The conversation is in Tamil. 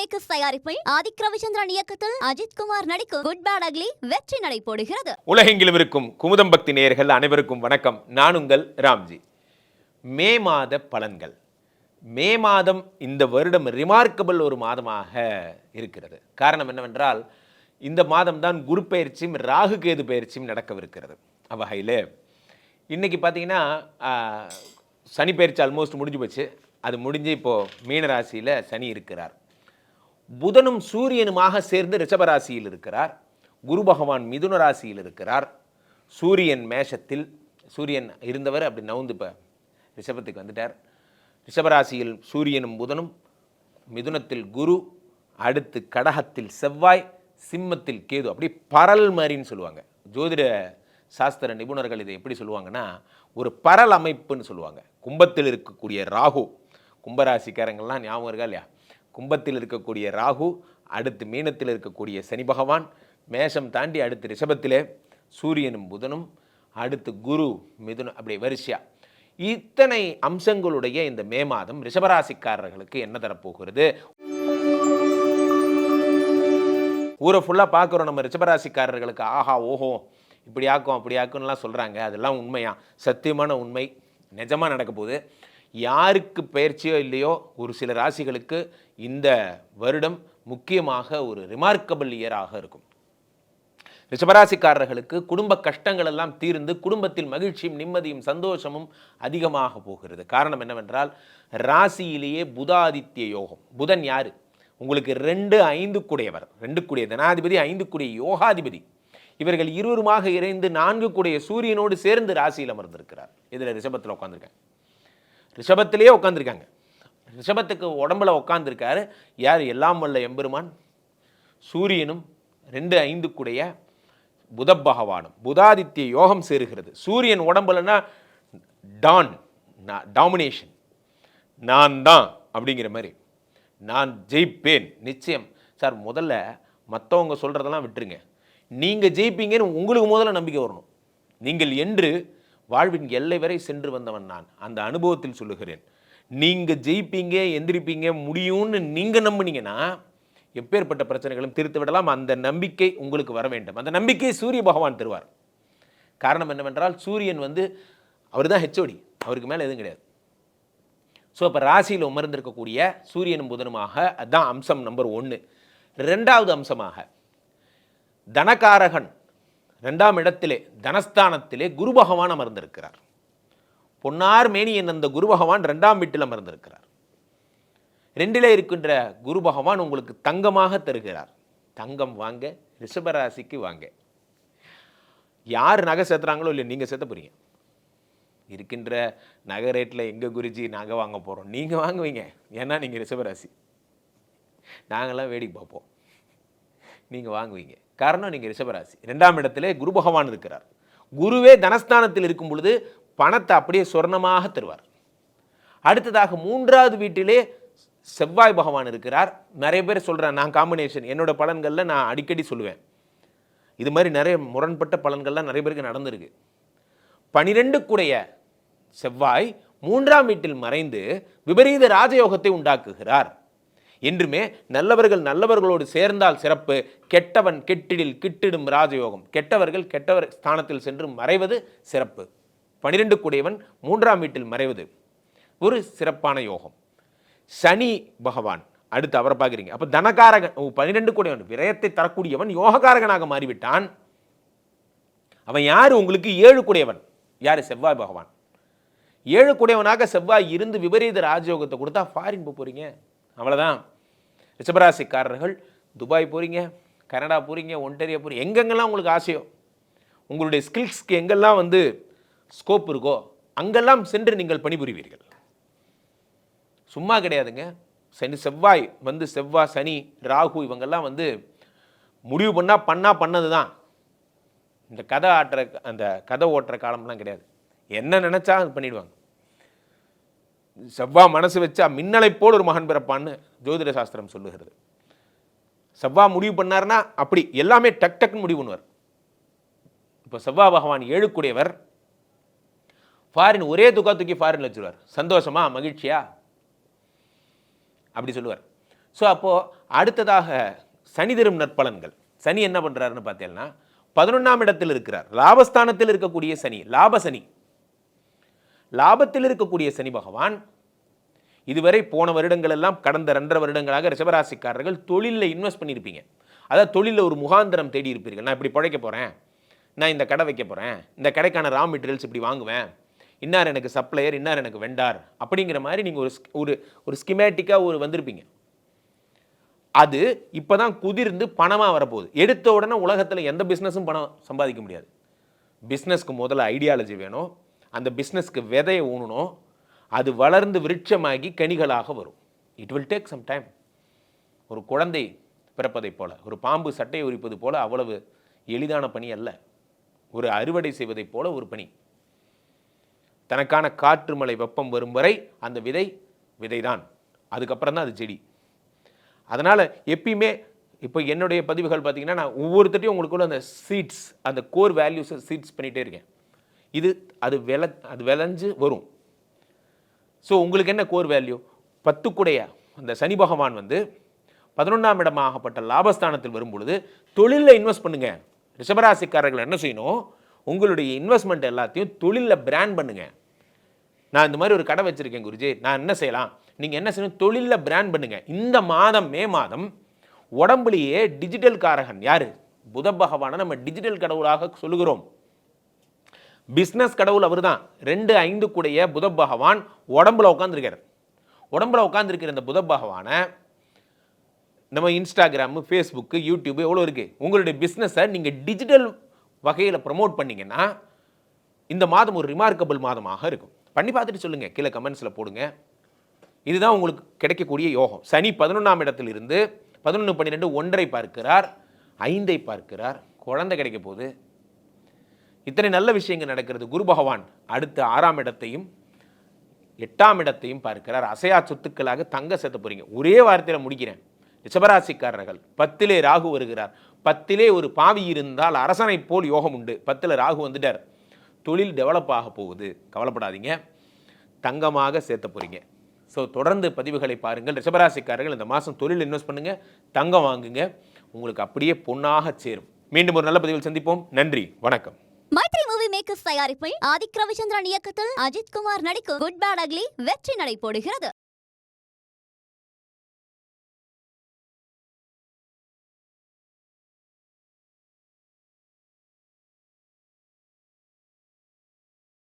மேக்கர்ஸ் தயாரிப்பில் ஆதிக் ரவிச்சந்திரன் இயக்கத்தில் அஜித் குமார் நடிக்கும் குட் பேட் அக்லி வெற்றி நடைபோடுகிறது. உலகெங்கிலும் இருக்கும் குமுதம் பக்தி நேயர்கள் அனைவருக்கும் வணக்கம். நான் உங்கள் ராம்ஜி. மே மாத பலன்கள். மே மாதம் இந்த வருடம் ரிமார்க்கபிள் ஒரு மாதமாக இருக்கிறது. காரணம் என்னவென்றால், இந்த மாதம்தான் குரு பயிற்சியும் ராகு கேது பயிற்சியும் நடக்கவிருக்கிறது. அவ்வகையில் இன்றைக்கி பார்த்தீங்கன்னா சனி பயிற்சி ஆல்மோஸ்ட் முடிஞ்சு போச்சு. அது முடிஞ்சு இப்போது மீனராசியில் சனி இருக்கிறார். புதனும் சூரியனுமாக சேர்ந்து ரிஷபராசியில் இருக்கிறார். குரு பகவான் மிதுன ராசியில் இருக்கிறார். சூரியன் மேஷத்தில், சூரியன் இருந்தவர் அப்படி நவுந்து இப்போ ரிஷபத்துக்கு வந்துட்டார். ரிஷபராசியில் சூரியனும் புதனும், மிதுனத்தில் குரு, அடுத்து கடகத்தில் செவ்வாய், சிம்மத்தில் கேது. அப்படி பரல் மாதிரின்னு சொல்லுவாங்க. ஜோதிட சாஸ்திர நிபுணர்கள் இதை எப்படி சொல்லுவாங்கன்னா, ஒரு பரல் அமைப்புன்னு சொல்லுவாங்க. கும்பத்தில் இருக்கக்கூடிய ராகு, கும்பராசிக்காரங்கள்லாம் ஞாபகம் இருக்கா இல்லையா? கும்பத்தில் இருக்கக்கூடிய ராகு, அடுத்து மீனத்தில் இருக்கக்கூடிய சனி பகவான், மேஷம் தாண்டி அடுத்து ரிஷபத்திலே சூரியனும் புதனும், அடுத்து குரு மிதுனம், அப்படி வரிசையா இத்தனை அம்சங்களுடைய இந்த மே மாதம் ரிஷபராசிக்காரர்களுக்கு என்ன தரப்போகிறது? ஊரை ஃபுல்லாக பார்க்குறோம் நம்ம ரிஷபராசிக்காரர்களுக்கு. ஆஹா ஓஹோ இப்படி ஆக்கும் அப்படி ஆக்கும்லாம் சொல்கிறாங்க. அதெல்லாம் உண்மையா? சத்தியமான உண்மை, நிஜமாக நடக்க போகுது. யாருக்கு பயிற்சியோ இல்லையோ, ஒரு சில ராசிகளுக்கு இந்த வருடம் முக்கியமாக ஒரு ரிமார்க்கபிள் இயராக இருக்கும். ரிஷபராசிக்காரர்களுக்கு குடும்ப கஷ்டங்கள் எல்லாம் தீர்ந்து குடும்பத்தில் மகிழ்ச்சியும் நிம்மதியும் சந்தோஷமும் அதிகமாக போகிறது. காரணம் என்னவென்றால், ராசியிலேயே புதாதித்ய யோகம். புதன் யாரு? உங்களுக்கு 2-5 கூடையவர், 2 கூடிய தனாதிபதி, 5 கூடிய யோகாதிபதி. இவர்கள் இருவருமாக இணைந்து 4 கூடிய சூரியனோடு சேர்ந்து ராசியில் அமர்ந்திருக்கிறார். இதில் ரிஷபத்தில் உட்காந்துருக்காங்க. ரிஷபத்திலேயே உட்காந்துருக்காங்க. ரிஷபத்துக்கு உடம்புல உட்காந்துருக்காரு யார்? எல்லாம் வல்ல எம்பெருமான் சூரியனும் 2-5 கூடைய புத பகவானும். புதாதித்ய யோகம் சேருகிறது. சூரியன் உடம்புலன்னா டாமினேஷன், நான் தான் அப்படிங்கிற மாதிரி, நான் ஜெயிப்பேன் நிச்சயம். சார், முதல்ல மற்றவங்க சொல்கிறதெல்லாம் விட்டுருங்க. நீங்கள் ஜெயிப்பீங்கன்னு உங்களுக்கு முதல்ல நம்பிக்கை வரணும். நீங்கள் என்று வாழ்வின் எல்லை வரை சென்று வந்தவன் நான். அந்த அனுபவத்தில் சொல்லுகிறேன். நீங்கள் ஜெயிப்பீங்க, எந்திரிப்பீங்க, முடியும்னு நீங்கள் நம்பினீங்கன்னா எப்பேற்பட்ட பிரச்சனைகளும் தீர்த்து விடலாம். அந்த நம்பிக்கை உங்களுக்கு வர வேண்டும். அந்த நம்பிக்கையை சூரிய பகவான் தருவார். காரணம் என்னவென்றால், சூரியன் அவர் தான் ஹெச்ஓடி, அவருக்கு மேலே எதுவும் கிடையாது. ஸோ இப்போ ராசியில் உமர்ந்திருக்கக்கூடிய சூரியனும் புதனுமாக, அதுதான் அம்சம் நம்பர் 1. 2வது அம்சமாக தனகாரகன் 2ஆம் இடத்திலே தனஸ்தானத்திலே குரு பகவான் அமர்ந்திருக்கிறார். பொன்னார் மேனியன் அந்த குரு பகவான் 2ஆம் வீட்டில் அமர்ந்திருக்கிறார். 2லே இருக்கின்ற குரு பகவான் உங்களுக்கு தங்கமாக தருகிறார். தங்கம் வாங்க, ரிஷபராசிக்கு வாங்க. யார் நகை சேர்த்துறாங்களோ இல்லை, நீங்கள் சேர்த்த போறீங்க. இருக்கின்ற நகை ரேட்டில் எங்கள் குருஜி நகை வாங்க போகிறோம், நீங்கள் வாங்குவீங்க. ஏன்னா நீங்கள் ரிஷபராசி. நாங்கள்லாம் வேடிக்கை பார்ப்போம், நீங்கள் வாங்குவீங்க. காரணம், நீங்கள் ரிஷபராசி. 2ஆம் இடத்திலே குரு பகவான் இருக்கிறார். குருவே தனஸ்தானத்தில் இருக்கும் பொழுது பணத்தை அப்படியே சொர்ணமாக தருவார். அடுத்ததாக 3வது வீட்டிலே செவ்வாய் பகவான் இருக்கிறார். நிறைய பேர் சொல்கிறேன், நான் காம்பினேஷன் என்னோட பலன்களில் நான் அடிக்கடி சொல்லுவேன். இது மாதிரி நிறைய முரண்பட்ட பலன்கள்லாம் நிறைய பேருக்கு நடந்திருக்கு. 12 கூடைய செவ்வாய் 3ஆம் வீட்டில் மறைந்து விபரீத ராஜயோகத்தை உண்டாக்குகிறார். என்றுமே நல்லவர்கள் நல்லவர்களோடு சேர்ந்தால் சிறப்பு, கெட்டவன் கெட்டிடில் கிட்டிடும் ராஜயோகம். கெட்டவர்கள் கெட்டவர் ஸ்தானத்தில் சென்று மறைவது சிறப்பு. 12 கூடையவன் 3ஆம் வீட்டில் மறைவது ஒரு சிறப்பான யோகம். சனி பகவான் அடுத்து அவரை பார்க்குறீங்க. அப்போ தனகாரகன் 12 கூடையவன், விரயத்தை தரக்கூடியவன், யோககாரகனாக மாறிவிட்டான். அவன் யார்? உங்களுக்கு 7 கூடையவன். யார்? செவ்வாய் பகவான். 7 கூடையவனாக செவ்வாய் இருந்து விபரீத ராஜயோகத்தை கொடுத்தா ஃபாரின் போகிறீங்க. அவ்வளோதான். ரிஷபராசிக்காரர்கள் துபாய் போகிறீங்க, கனடா போகிறீங்க, ஒன்டேரியா போகிறீங்க, எங்கெங்கெல்லாம் உங்களுக்கு ஆசையோ, உங்களுடைய ஸ்கில்ஸ்க்கு எங்கெல்லாம் ஸ்கோப் இருக்கோ அங்கெல்லாம் சென்று நீங்கள் பணிபுரிவீர்கள். சும்மா கிடையாதுங்க. செவ்வாய் செவ்வாய், சனி, ராகு இவங்கெல்லாம் முடிவு பண்ணது தான். இந்த கதை ஆட்டுற அந்த கதை ஓட்டுற காலம்லாம் கிடையாது. என்ன நினச்சா அது பண்ணிடுவாங்க. செவ்வாய் மனசு வச்சா மின்னலை போல் ஒரு மகன் பிறப்பான்னு ஜோதிட சாஸ்திரம் சொல்லுகிறது. செவ்வாய் முடிவு பண்ணார்னா அப்படி எல்லாமே டக் டக்குன்னு முடிவு பண்ணுவார். இப்போ செவ்வாய் பகவான் 7 கூடையவர். ஃபாரின் ஒரே தூக்கி ஃபாரின்ல வச்சுருவார். சந்தோஷமா, மகிழ்ச்சியா அப்படி சொல்லுவார். ஸோ அப்போது அடுத்ததாக சனி தரும் நற்பலன்கள். சனி என்ன பண்ணுறாருன்னு பார்த்தீங்கன்னா 11ஆம் இடத்தில் இருக்கிறார். லாபஸ்தானத்தில் இருக்கக்கூடிய சனி, லாப சனி. லாபத்தில் இருக்கக்கூடிய சனி பகவான் இதுவரை போன வருடங்கள் எல்லாம் கடந்த 2.5 வருடங்களாக ரிஷபராசிக்காரர்கள் தொழிலில் இன்வெஸ்ட் பண்ணியிருப்பீங்க. அதாவது தொழிலில் ஒரு முகாந்திரம் தேடி இருப்பீர்கள். நான் இப்படி பிழைக்க போகிறேன், நான் இந்த கடை வைக்க போகிறேன், இந்த கடைக்கான ரா மெட்டீரியல்ஸ் இப்படி வாங்குவேன், இன்னார் எனக்கு சப்ளையர், இன்னார் எனக்கு வெண்டார், அப்படிங்கிற மாதிரி நீங்கள் ஒரு ஸ்கிமேட்டிக்காக வந்திருப்பீங்க. அது இப்போ தான் குதிர்ந்து பணமாக வரப்போகுது. எடுத்த உடனே உலகத்தில் எந்த பிஸ்னஸும் பணம் சம்பாதிக்க முடியாது. பிஸ்னஸ்க்கு முதல்ல ஐடியாலஜி வேணும், அந்த பிஸ்னஸ்க்கு விதையை ஊனணும், அது வளர்ந்து விருட்சமாகி கனிகளாக வரும். It will take some time. ஒரு குழந்தை பிறப்பதைப் போல, ஒரு பாம்பு சட்டையை உரிப்பது போல அவ்வளவு எளிதான பணி அல்ல. ஒரு அறுவடை செய்வதைப் போல ஒரு பணி. தனக்கான காற்று மழை வெப்பம் வரும் வரை அந்த விதைதான், அதுக்கப்புறம் தான் அது செடி. அதனால் எப்பயுமே இப்போ என்னுடைய பதிவுகள் பார்த்தீங்கன்னா, நான் ஒவ்வொருத்தையும் உங்களுக்குள்ள அந்த சீட்ஸ், அந்த கோர் வேல்யூஸை சீட்ஸ் பண்ணிகிட்டே இருக்கேன். அது விளைஞ்சு வரும். ஸோ உங்களுக்கு என்ன கோர் வேல்யூ? 10 கூடைய அந்த சனி பகவான் 11ஆம் இடமாகப்பட்ட லாபஸ்தானத்தில் வரும் பொழுது தொழிலில் இன்வெஸ்ட் பண்ணுங்க. ரிஷபராசிக்காரர்கள் என்ன செய்யணும்? உங்களுடைய இன்வெஸ்ட்மெண்ட் எல்லாத்தையும் தொழிலில் பிராண்ட் பண்ணுங்க. நான் இந்த மாதிரி ஒரு கடை வச்சிருக்கேன் குருஜி, நான் என்ன செய்யலாம்? நீங்கள் என்ன செய்யணும்? தொழிலில் பிராண்ட் பண்ணுங்க. இந்த மாதம் மே மாதம் உடம்புலேயே டிஜிட்டல் காரகன் யாரு? புத பகவானை நம்ம டிஜிட்டல் கடவுளாக சொல்லுகிறோம். பிஸ்னஸ் கடவுள் அவர் தான். 2-5 கூடைய புத பகவான் உடம்புல உட்காந்துருக்கார். உடம்புல உட்காந்துருக்கிற இந்த புத பகவானை நம்ம இன்ஸ்டாகிராமு, ஃபேஸ்புக்கு, யூடியூப் எவ்வளோ இருக்குது, உங்களுடைய பிஸ்னஸை நீங்கள் டிஜிட்டல் வகையில் ப்ரமோட் பண்ணிங்கன்னா இந்த மாதம் ஒரு ரிமார்க்கபிள் மாதமாக இருக்கும். பண்ணி பார்த்துட்டு சொல்லுங்கள், கீழே கமெண்ட்ஸில் போடுங்க. இதுதான் உங்களுக்கு கிடைக்கக்கூடிய யோகம். சனி 11ஆம் இடத்தில் இருந்து 11, 12 1ஐ பார்க்கிறார், 5ஐ பார்க்கிறார். குழந்தை கிடைக்க போகுது. இத்தனை நல்ல விஷயங்கள் நடக்கிறது. குரு பகவான் அடுத்த 6ஆம் இடத்தையும் 8ஆம் இடத்தையும் பார்க்கிறார். அசையா சொத்துக்களாக தங்க சேர்த்த போறீங்க. ஒரே வார்த்தையில் முடிக்கிறேன். ரிஷபராசிக்காரர்கள் 10லே ராகு வருகிறார். 10லே ஒரு பாவி இருந்தால் அரசனை போல் யோகம் உண்டு. 10ல் ராகு வந்துட்டார். தொழில் டெவலப் ஆக போகுது. கவலைப்படாதீங்க, தங்கமாக சேர்த்த போறீங்க. ஸோ தொடர்ந்து பதிவுகளை பாருங்கள். ரிஷபராசிக்காரர்கள் இந்த மாதம் தொழில் இன்வெஸ்ட் பண்ணுங்க, தங்கம் வாங்குங்க, உங்களுக்கு அப்படியே பொன்னாக சேரும். மீண்டும் ஒரு நல்ல பதிவில் சந்திப்போம். நன்றி, வணக்கம். மைத்ரி மூவி மேக்கர்ஸ் தயாரிப்பில் ஆதிக் ரவிச்சந்திரன் இயக்கத்தில் அஜித் குமார் நடிக்கும் குட் பேட் அக்லி வெற்றி நடை போடுகிறது.